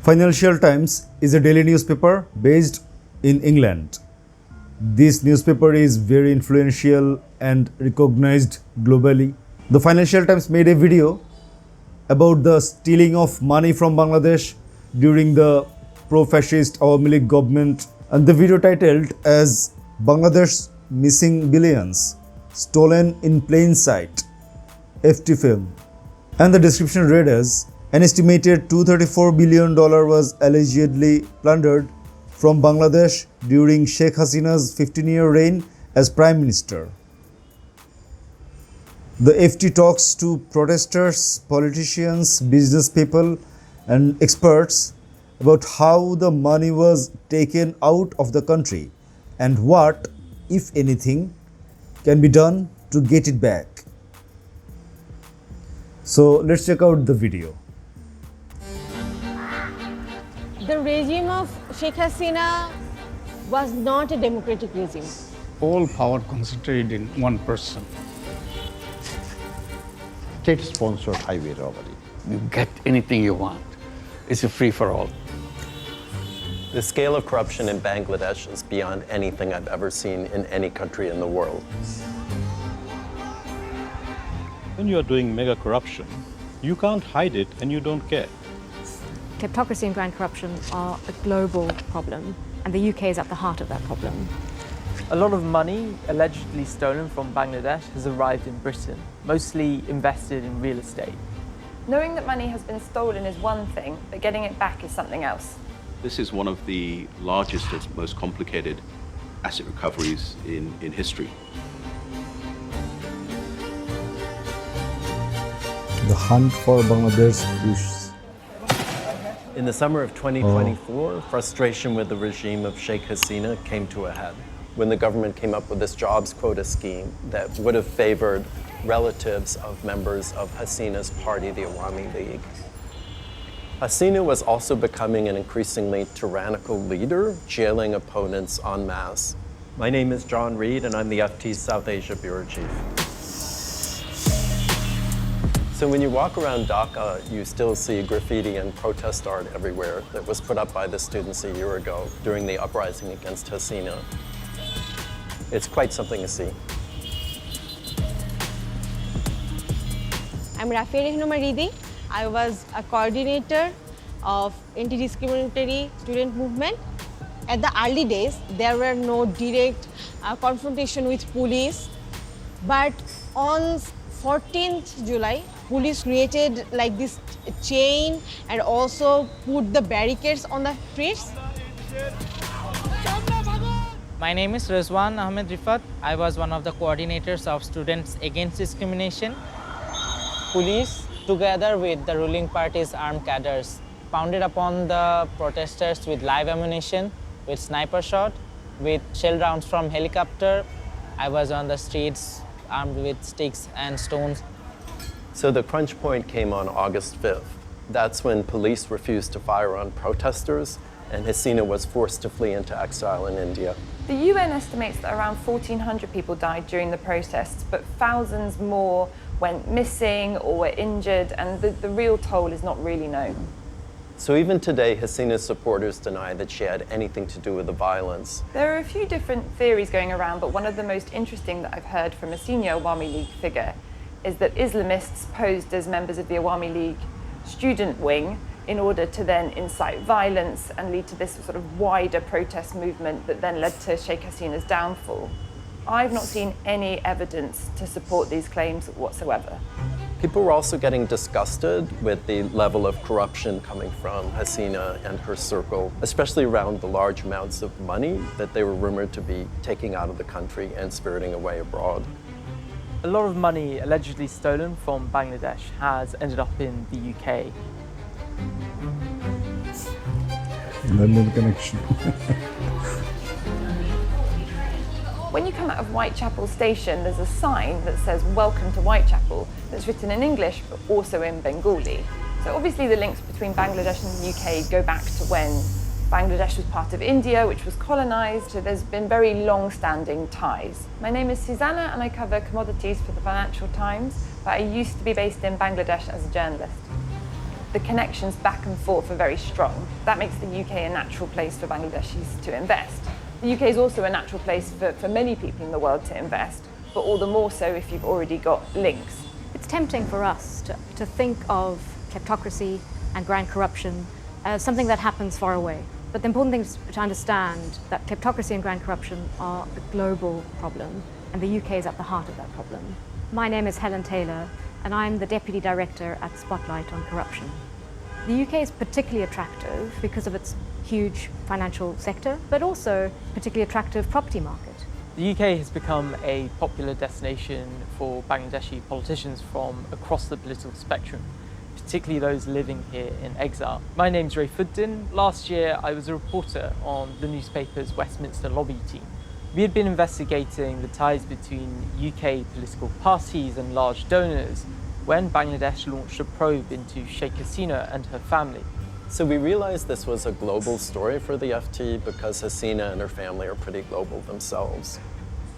Financial Times is a daily newspaper based in England. This newspaper is very influential and recognized globally. The Financial Times made a video about the stealing of money from Bangladesh during the pro-fascist Awami League government, and the video titled as Bangladesh Missing Billions Stolen in Plain Sight, FT film. And the description read as an estimated $234 billion was allegedly plundered from Bangladesh during Sheikh Hasina's 15-year reign as Prime Minister. The FT talks to protesters, politicians, business people, and experts about how the money was taken out of the country and what, if anything, can be done to get it back. So let's check out the video. The regime of Sheikh Hasina was not a democratic regime. All power concentrated in one person. State-sponsored highway robbery. You get anything you want. It's a free-for-all. The scale of corruption in Bangladesh is beyond anything I've ever seen in any country in the world. When you are doing mega corruption, you can't hide it and you don't care. Kleptocracy and grand corruption are a global problem, and the UK is at the heart of that problem. A lot of money allegedly stolen from Bangladesh has arrived in Britain, mostly invested in real estate. Knowing that money has been stolen is one thing, but getting it back is something else. This is one of the largest and most complicated asset recoveries in history. The hunt for Bangladesh is. In the summer of 2024, frustration with the regime of Sheikh Hasina came to a head when the government came up with this jobs quota scheme that would have favored relatives of members of Hasina's party, the Awami League. Hasina was also becoming an increasingly tyrannical leader, jailing opponents en masse. My name is John Reed, and I'm the FT's South Asia Bureau Chief. So when you walk around Dhaka, you still see graffiti and protest art everywhere that was put up by the students a year ago during the uprising against Hasina. It's quite something to see. I'm Ridi. I was a coordinator of anti-discriminatory student movement. At the early days, there were no direct confrontation with police, but on 14th July, police created like this chain and also put the barricades on the streets. My name is Rizwan Ahmed Rifat. I was one of the coordinators of Students Against Discrimination. Police, together with the ruling party's armed cadres, pounded upon the protesters with live ammunition, with sniper shot, with shell rounds from helicopter. I was on the streets armed with sticks and stones. So the crunch point came on August 5th. That's when police refused to fire on protesters, and Hasina was forced to flee into exile in India. The UN estimates that around 1,400 people died during the protests, but thousands more went missing or were injured, and the real toll is not really known. So even today, Hasina's supporters deny that she had anything to do with the violence. There are a few different theories going around, but one of the most interesting that I've heard from a senior Awami League figure is that Islamists posed as members of the Awami League student wing in order to then incite violence and lead to this sort of wider protest movement that then led to Sheikh Hasina's downfall. I've not seen any evidence to support these claims whatsoever. People were also getting disgusted with the level of corruption coming from Hasina and her circle, especially around the large amounts of money that they were rumored to be taking out of the country and spiriting away abroad. A lot of money allegedly stolen from Bangladesh has ended up in the UK. London connection. When you come out of Whitechapel station, there's a sign that says "Welcome to Whitechapel" that's written in English but also in Bengali. So obviously the links between Bangladesh and the UK go back to when Bangladesh was part of India, which was colonized, so there's been very long-standing ties. My name is Susanna and I cover commodities for the Financial Times, but I used to be based in Bangladesh as a journalist. the connections back and forth are very strong. That makes the UK a natural place for Bangladeshis to invest. The UK is also a natural place for many people in the world to invest, but all the more so if you've already got links. It's tempting for us to think of kleptocracy and grand corruption as something that happens far away. But the important thing is to understand that kleptocracy and grand corruption are a global problem, and the UK is at the heart of that problem. My name is Helen Taylor, and I'm the Deputy Director at Spotlight on Corruption. The UK is particularly attractive because of its huge financial sector, but also particularly attractive property market. The UK has become a popular destination for Bangladeshi politicians from across the political spectrum, particularly those living here in exile. My name's Ray Fuddin. Last year I was a reporter on the newspaper's Westminster lobby team. We had been investigating the ties between UK political parties and large donors when Bangladesh launched a probe into Sheikh Hasina and her family. So we realized this was a global story for the FT because Hasina and her family are pretty global themselves.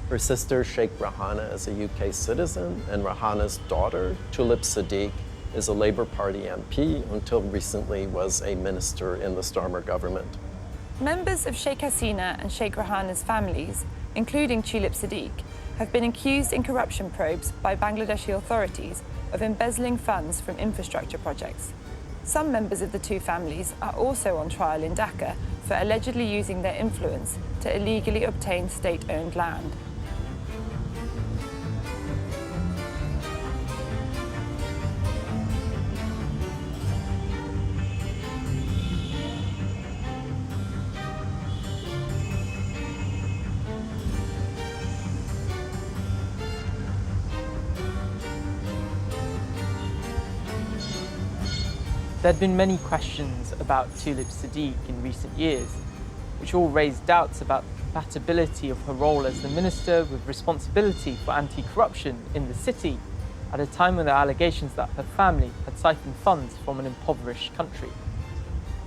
Her sister, Sheikh Rahana, is a UK citizen, and Rahana's daughter, Tulip Siddiq, is a Labour Party MP, until recently was a minister in the Starmer government. Members of Sheikh Hasina and Sheikh Rahana's families, including Tulip Siddiq, have been accused in corruption probes by Bangladeshi authorities of embezzling funds from infrastructure projects. Some members of the two families are also on trial in Dhaka for allegedly using their influence to illegally obtain state-owned land. There had been many questions about Tulip Siddiq in recent years, which all raised doubts about the compatibility of her role as the minister with responsibility for anti-corruption in the city at a time when there are allegations that her family had siphoned funds from an impoverished country.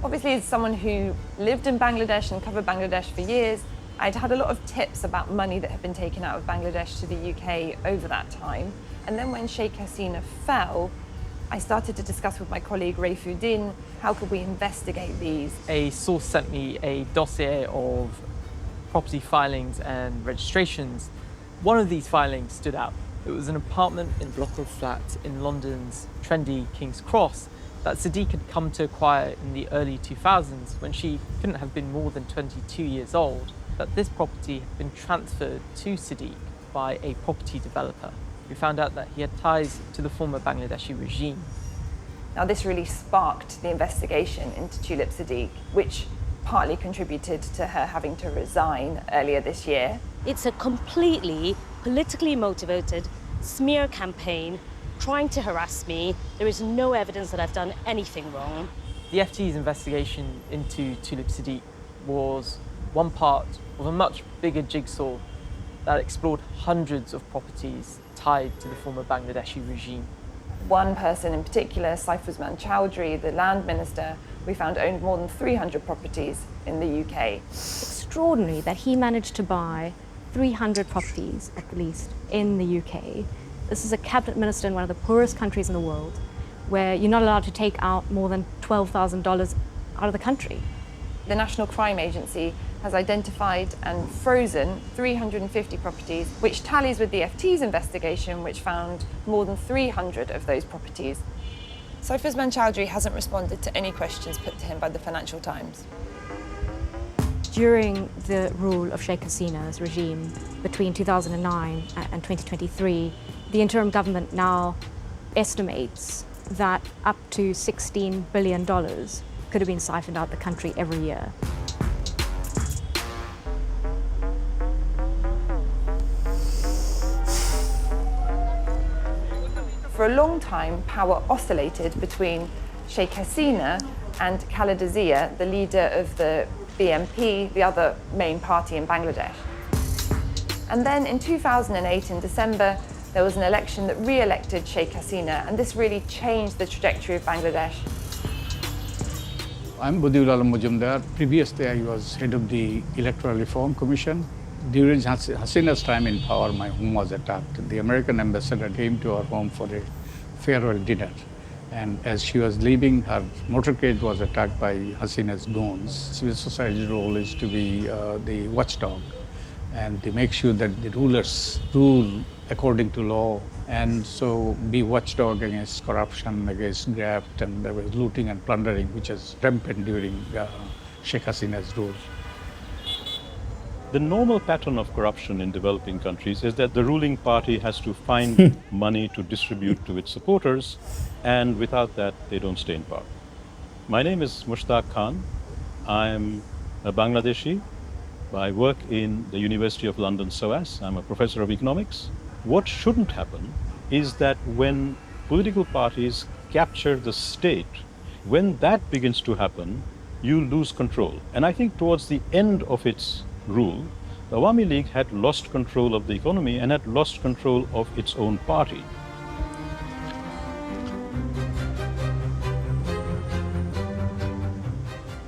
Obviously, as someone who lived in Bangladesh and covered Bangladesh for years, I'd had a lot of tips about money that had been taken out of Bangladesh to the UK over that time. And then when Sheikh Hasina fell, I started to discuss with my colleague Ray Fuddin, how could we investigate these? A source sent me a dossier of property filings and registrations. One of these filings stood out. It was an apartment in block of flats in London's trendy King's Cross that Siddiq had come to acquire in the early 2000s when she couldn't have been more than 22 years old. That this property had been transferred to Siddiq by a property developer. We found out that he had ties to the former Bangladeshi regime. Now this really sparked the investigation into Tulip Siddiq, which partly contributed to her having to resign earlier this year. It's a completely politically motivated smear campaign trying to harass me. There is no evidence that I've done anything wrong. The FT's investigation into Tulip Siddiq was one part of a much bigger jigsaw that explored hundreds of properties tied to the former Bangladeshi regime. One person in particular, Saifuzman Chowdhury, the land minister, we found owned more than 300 properties in the UK. Extraordinary that he managed to buy 300 properties, at least, in the UK. This is a cabinet minister in one of the poorest countries in the world, where you're not allowed to take out more than $12,000 out of the country. The National Crime Agency has identified and frozen 350 properties, which tallies with the FT's investigation, which found more than 300 of those properties. Saifuzman Chowdhury hasn't responded to any questions put to him by the Financial Times. During the rule of Sheikh Hasina's regime between 2009 and 2023, the interim government now estimates that up to $16 billion could have been siphoned out the country every year. For a long time, power oscillated between Sheikh Hasina and Khaleda Zia, the leader of the BNP, the other main party in Bangladesh. And then in 2008, in December, there was an election that re-elected Sheikh Hasina, and this really changed the trajectory of Bangladesh. I'm Badiul Alam Mujumdar. Previously, I was head of the Electoral Reform Commission. During Hasina's time in power, my home was attacked. The American ambassador came to our home for a farewell dinner. And as she was leaving, her motorcade was attacked by Hasina's goons. Civil society's role is to be the watchdog and to make sure that the rulers rule according to law, and so be watchdog against corruption, against graft, and there was looting and plundering, which is rampant during Sheikh Hasina's rule. The normal pattern of corruption in developing countries is that the ruling party has to find money to distribute to its supporters, and without that, they don't stay in power. My name is Mushtaq Khan. I'm a Bangladeshi. I work in the University of London, SOAS. I'm a professor of economics. What shouldn't happen is that when political parties capture the state, when that begins to happen, you lose control. And I think towards the end of its rule, the Awami League had lost control of the economy and had lost control of its own party.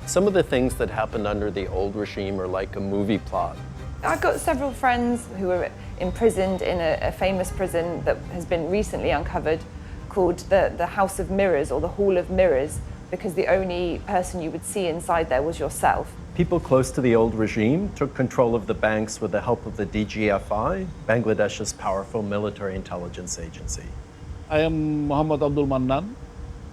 Some of the things that happened under the old regime are like a movie plot. I've got several friends who were imprisoned in a famous prison that has been recently uncovered called the House of Mirrors, or the Hall of Mirrors, because the only person you would see inside there was yourself. People close to the old regime took control of the banks with the help of the DGFI, Bangladesh's powerful military intelligence agency. I am Muhammad Abdul Mannan.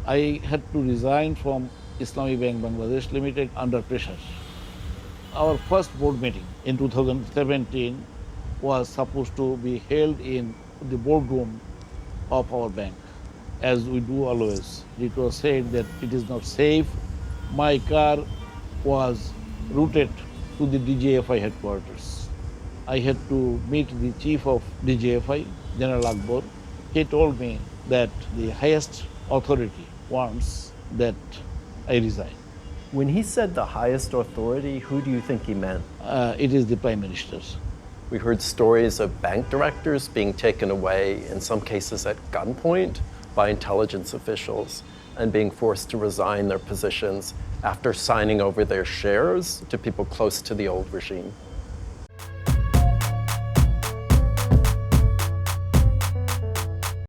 I had to resign from Islami Bank Bangladesh Limited under pressure. Our first board meeting in 2017 was supposed to be held in the boardroom of our bank, as we do always. It was said that it is not safe. My car was routed to the DGFI headquarters. I had to meet the chief of DGFI, General Akbar. He told me that the highest authority wants that I resign. When he said the highest authority, who do you think he meant? It is the Prime Minister. We heard stories of bank directors being taken away, in some cases at gunpoint, by intelligence officials and being forced to resign their positions after signing over their shares to people close to the old regime.